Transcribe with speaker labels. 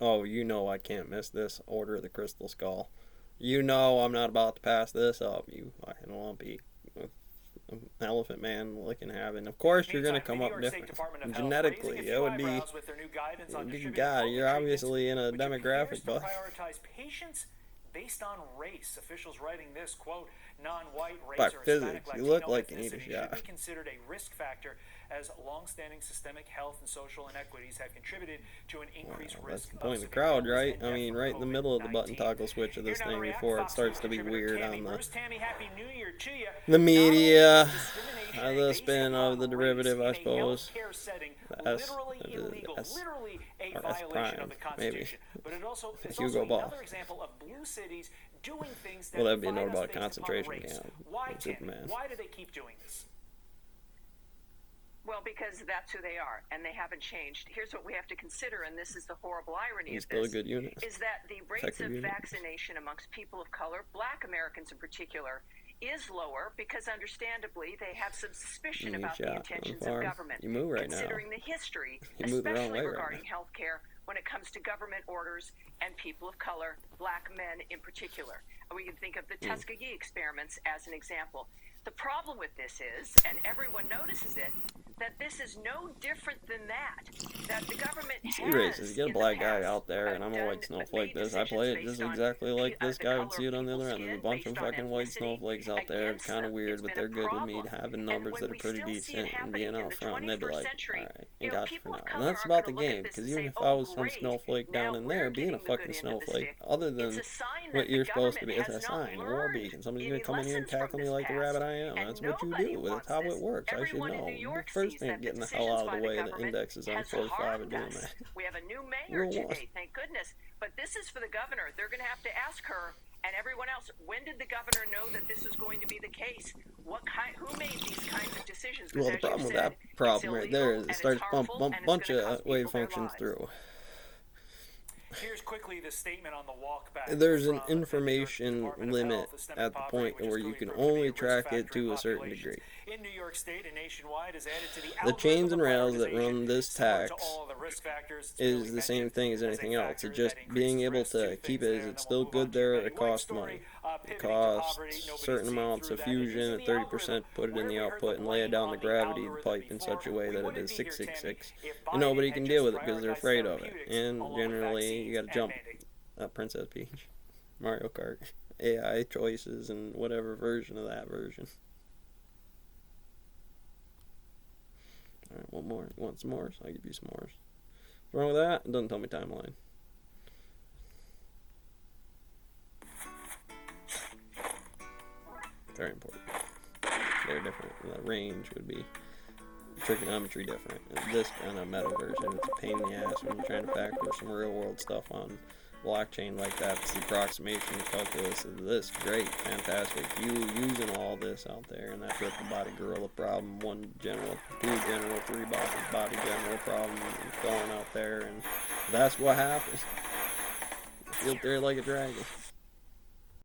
Speaker 1: Oh, you know I can't miss this Order of the Crystal Skull. You know I'm not about to pass this up, you fucking lumpy elephant man looking having. Of course you're gonna
Speaker 2: Meantime, the
Speaker 1: come
Speaker 2: New
Speaker 1: up
Speaker 2: York State
Speaker 1: different.
Speaker 2: Department of Health raising a
Speaker 1: Genetically, it
Speaker 2: few
Speaker 1: would be.
Speaker 2: eyebrows with their new guidance on
Speaker 1: Good
Speaker 2: distributing
Speaker 1: God,
Speaker 2: COVID
Speaker 1: you're
Speaker 2: treatments,
Speaker 1: obviously in a
Speaker 2: which appears
Speaker 1: demographic,
Speaker 2: to
Speaker 1: but
Speaker 2: prioritize patients based on race. Officials writing this, quote, non-white race
Speaker 1: by
Speaker 2: or Hispanic
Speaker 1: physics, you look
Speaker 2: Latino
Speaker 1: like you need a
Speaker 2: ethnicity should
Speaker 1: shot.
Speaker 2: be considered a risk factor as long-standing systemic health and social inequities have contributed to an
Speaker 1: Well,
Speaker 2: increased
Speaker 1: that's
Speaker 2: risk
Speaker 1: the
Speaker 2: of
Speaker 1: point of the
Speaker 2: severe
Speaker 1: crowd,
Speaker 2: illness
Speaker 1: right?
Speaker 2: and
Speaker 1: I
Speaker 2: death
Speaker 1: mean,
Speaker 2: from
Speaker 1: right in the middle of the button
Speaker 2: COVID-19.
Speaker 1: toggle switch of
Speaker 2: Here
Speaker 1: this
Speaker 2: now to
Speaker 1: thing
Speaker 2: react,
Speaker 1: before it
Speaker 2: Fox News
Speaker 1: starts to be
Speaker 2: contributor
Speaker 1: weird
Speaker 2: Tammy
Speaker 1: on
Speaker 2: Bruce. Tammy, happy New Year to you.
Speaker 1: the
Speaker 2: Not only
Speaker 1: media,
Speaker 2: is discrimination
Speaker 1: the
Speaker 2: based
Speaker 1: spin of the
Speaker 2: upon race
Speaker 1: derivative,
Speaker 2: in
Speaker 1: I
Speaker 2: a
Speaker 1: suppose.
Speaker 2: healthcare setting
Speaker 1: The S,
Speaker 2: literally illegal,
Speaker 1: S,
Speaker 2: literally a
Speaker 1: or S
Speaker 2: violation of
Speaker 1: prime,
Speaker 2: the
Speaker 1: maybe.
Speaker 2: Constitution. But it also is
Speaker 1: Hugo
Speaker 2: also
Speaker 1: Boss.
Speaker 2: another example of blue cities doing things that
Speaker 1: Well, that'd be a
Speaker 2: divide
Speaker 1: note
Speaker 2: us
Speaker 1: about a
Speaker 2: based upon
Speaker 1: concentration
Speaker 2: race.
Speaker 1: camp
Speaker 2: Why,
Speaker 1: with
Speaker 2: Tammy?
Speaker 1: Superman.
Speaker 2: Why do they keep doing this?
Speaker 3: Well, because that's who they are, and they haven't changed. Here's what we have to consider, and this is the horrible irony
Speaker 1: He's
Speaker 3: of
Speaker 1: still a
Speaker 3: this,
Speaker 1: good unit.
Speaker 3: is that the rates
Speaker 1: Effective
Speaker 3: of
Speaker 1: unit.
Speaker 3: vaccination amongst people of color, black Americans in particular, is lower because understandably they have some suspicion
Speaker 1: You
Speaker 3: about the
Speaker 1: shot on the
Speaker 3: intentions of
Speaker 1: farm.
Speaker 3: government.
Speaker 1: You move right now.
Speaker 3: Considering the history,
Speaker 1: You move the wrong
Speaker 3: especially
Speaker 1: way right
Speaker 3: regarding
Speaker 1: now.
Speaker 3: healthcare when it comes to government orders and people of color, black men in particular. And we can think of the Tuskegee experiments as an example. The problem with this is, and everyone notices it, that this is no different than that the government has
Speaker 1: racist. Get a
Speaker 3: in the
Speaker 1: black guy
Speaker 3: past,
Speaker 1: out there, and I'm a
Speaker 3: done-
Speaker 1: white snowflake.
Speaker 3: made
Speaker 1: This I play it
Speaker 3: decisions
Speaker 1: just
Speaker 3: based on
Speaker 1: exactly like this
Speaker 3: the
Speaker 1: guy
Speaker 3: color
Speaker 1: would see it
Speaker 3: of
Speaker 1: on the other
Speaker 3: people's
Speaker 1: end. There's a
Speaker 3: skin
Speaker 1: bunch of
Speaker 3: based on
Speaker 1: fucking white
Speaker 3: ethnicity
Speaker 1: snowflakes out there. It's
Speaker 3: against
Speaker 1: kind of
Speaker 3: them.
Speaker 1: weird,
Speaker 3: It's
Speaker 1: but
Speaker 3: been
Speaker 1: they're
Speaker 3: a
Speaker 1: good with me
Speaker 3: problem.
Speaker 1: having
Speaker 3: And
Speaker 1: numbers
Speaker 3: when
Speaker 1: that are
Speaker 3: we
Speaker 1: pretty
Speaker 3: still see it
Speaker 1: decent and
Speaker 3: happening
Speaker 1: being
Speaker 3: in
Speaker 1: out
Speaker 3: the
Speaker 1: front. And they'd be
Speaker 3: 21st
Speaker 1: like,
Speaker 3: century,
Speaker 1: alright,
Speaker 3: you
Speaker 1: you
Speaker 3: know,
Speaker 1: got you for
Speaker 3: people of
Speaker 1: now. And
Speaker 3: color
Speaker 1: that's
Speaker 3: aren't
Speaker 1: about
Speaker 3: going
Speaker 1: the
Speaker 3: to look
Speaker 1: game,
Speaker 3: at this
Speaker 1: because
Speaker 3: and
Speaker 1: even
Speaker 3: say,
Speaker 1: if I
Speaker 3: oh,
Speaker 1: was some
Speaker 3: great,
Speaker 1: snowflake
Speaker 3: now
Speaker 1: down in
Speaker 3: we're
Speaker 1: there being a
Speaker 3: getting the good
Speaker 1: fucking
Speaker 3: end of the
Speaker 1: snowflake,
Speaker 3: stick.
Speaker 1: other than
Speaker 3: It's a sign
Speaker 1: what
Speaker 3: that
Speaker 1: you're
Speaker 3: the
Speaker 1: supposed to
Speaker 3: government
Speaker 1: be, it's
Speaker 3: has
Speaker 1: a
Speaker 3: not
Speaker 1: sign, a war
Speaker 3: learned
Speaker 1: beacon. Somebody's
Speaker 3: any
Speaker 1: gonna come in here and
Speaker 3: lessons from
Speaker 1: tackle me
Speaker 3: this
Speaker 1: like the rabbit
Speaker 3: past.
Speaker 1: I am.
Speaker 3: And
Speaker 1: That's what you
Speaker 3: nobody
Speaker 1: do. That's
Speaker 3: wants
Speaker 1: how
Speaker 3: this.
Speaker 1: it works. I should
Speaker 3: Everyone in
Speaker 1: know.
Speaker 3: New York
Speaker 1: First
Speaker 3: sees
Speaker 1: thing,
Speaker 3: that the
Speaker 1: getting the hell
Speaker 3: decisions
Speaker 1: out of
Speaker 3: by
Speaker 1: the
Speaker 3: the
Speaker 1: way. The
Speaker 3: government
Speaker 1: index is on
Speaker 3: has
Speaker 1: 45 and
Speaker 3: harmed
Speaker 1: doing
Speaker 3: us.
Speaker 1: that.
Speaker 3: We have a new mayor
Speaker 1: Real one.
Speaker 3: today, thank goodness. But this is for the governor. They're going to have to ask her and everyone else, when did the governor know that this was going to be the case? Who made these kinds of decisions?
Speaker 1: Well, the
Speaker 3: As you
Speaker 1: problem with
Speaker 3: said,
Speaker 1: that problem
Speaker 3: it's
Speaker 1: right there
Speaker 3: illegal
Speaker 1: is it
Speaker 3: and
Speaker 1: starts
Speaker 3: it's
Speaker 1: bump
Speaker 3: harmful and it's
Speaker 1: bunch
Speaker 3: gonna cost
Speaker 1: of wave
Speaker 3: people their
Speaker 1: functions
Speaker 3: lives.
Speaker 1: through.
Speaker 2: Here's quickly the statement on the walk back.
Speaker 1: There's an
Speaker 2: from the New York
Speaker 1: information
Speaker 2: Department of
Speaker 1: limit
Speaker 2: Health, systemic
Speaker 1: at the
Speaker 2: poverty,
Speaker 1: point
Speaker 2: which is
Speaker 1: where you
Speaker 2: clearly
Speaker 1: can
Speaker 2: proven to be
Speaker 1: only
Speaker 2: a risk
Speaker 1: track it
Speaker 2: factor in
Speaker 1: to a certain
Speaker 2: populations.
Speaker 1: degree.
Speaker 2: In New York State and nationwide is added to the
Speaker 1: The chains
Speaker 2: algorithm
Speaker 1: and
Speaker 2: of
Speaker 1: rails that
Speaker 2: prioritization.
Speaker 1: run this
Speaker 2: Similar to
Speaker 1: tax
Speaker 2: all of the risk factors, it's
Speaker 1: is
Speaker 2: merely
Speaker 1: the same
Speaker 2: mentioned
Speaker 1: thing as
Speaker 2: as a
Speaker 1: anything else.
Speaker 2: factor
Speaker 1: It's just
Speaker 2: that
Speaker 1: being
Speaker 2: increases
Speaker 1: able
Speaker 2: risk.
Speaker 1: to
Speaker 2: Two
Speaker 1: keep
Speaker 2: things
Speaker 1: it
Speaker 2: there,
Speaker 1: as
Speaker 2: and
Speaker 1: it's
Speaker 2: then
Speaker 1: still
Speaker 2: we'll move on
Speaker 1: good
Speaker 2: to your
Speaker 1: there.
Speaker 2: Betty
Speaker 1: It
Speaker 2: White
Speaker 1: costs
Speaker 2: story.
Speaker 1: money. It
Speaker 2: Pivoting to
Speaker 1: costs
Speaker 2: poverty, nobody's
Speaker 1: certain
Speaker 2: seen
Speaker 1: amounts
Speaker 2: through
Speaker 1: of
Speaker 2: that. It is
Speaker 1: fusion
Speaker 2: in
Speaker 1: at
Speaker 2: the
Speaker 1: 30%,
Speaker 2: algorithm.
Speaker 1: put it in
Speaker 2: Where
Speaker 1: the
Speaker 2: we heard
Speaker 1: output,
Speaker 2: the
Speaker 1: and lay it
Speaker 2: blame
Speaker 1: down
Speaker 2: on
Speaker 1: the
Speaker 2: the
Speaker 1: gravity
Speaker 2: algorithm
Speaker 1: pipe in
Speaker 2: before,
Speaker 1: such a way
Speaker 2: we
Speaker 1: that it
Speaker 2: wouldn't
Speaker 1: is
Speaker 2: be here, Tammy,
Speaker 1: 666.
Speaker 2: if
Speaker 1: And
Speaker 2: Biden
Speaker 1: nobody
Speaker 2: had
Speaker 1: can
Speaker 2: just
Speaker 1: deal with it because they're
Speaker 2: prioritized
Speaker 1: afraid of it.
Speaker 2: therapeutics
Speaker 1: And
Speaker 2: along with
Speaker 1: generally, you
Speaker 2: vaccines
Speaker 1: gotta
Speaker 2: and
Speaker 1: jump.
Speaker 2: mandates.
Speaker 1: Princess Peach, Mario Kart, AI choices, and whatever version of that version. Alright, one more. You want some more? I'll give you some more. What's wrong with that? It doesn't tell me timeline. Very important. They're different. The range would be trigonometry different. And this kind of meta version, it's a pain in the ass when you're trying to factor some real world stuff on blockchain like that. It's the approximation of calculus of this. Great, fantastic. You using all this out there, and that triple body gorilla problem, one general, two general, three body general problem going out there, and that's what happens. Field there like a dragon.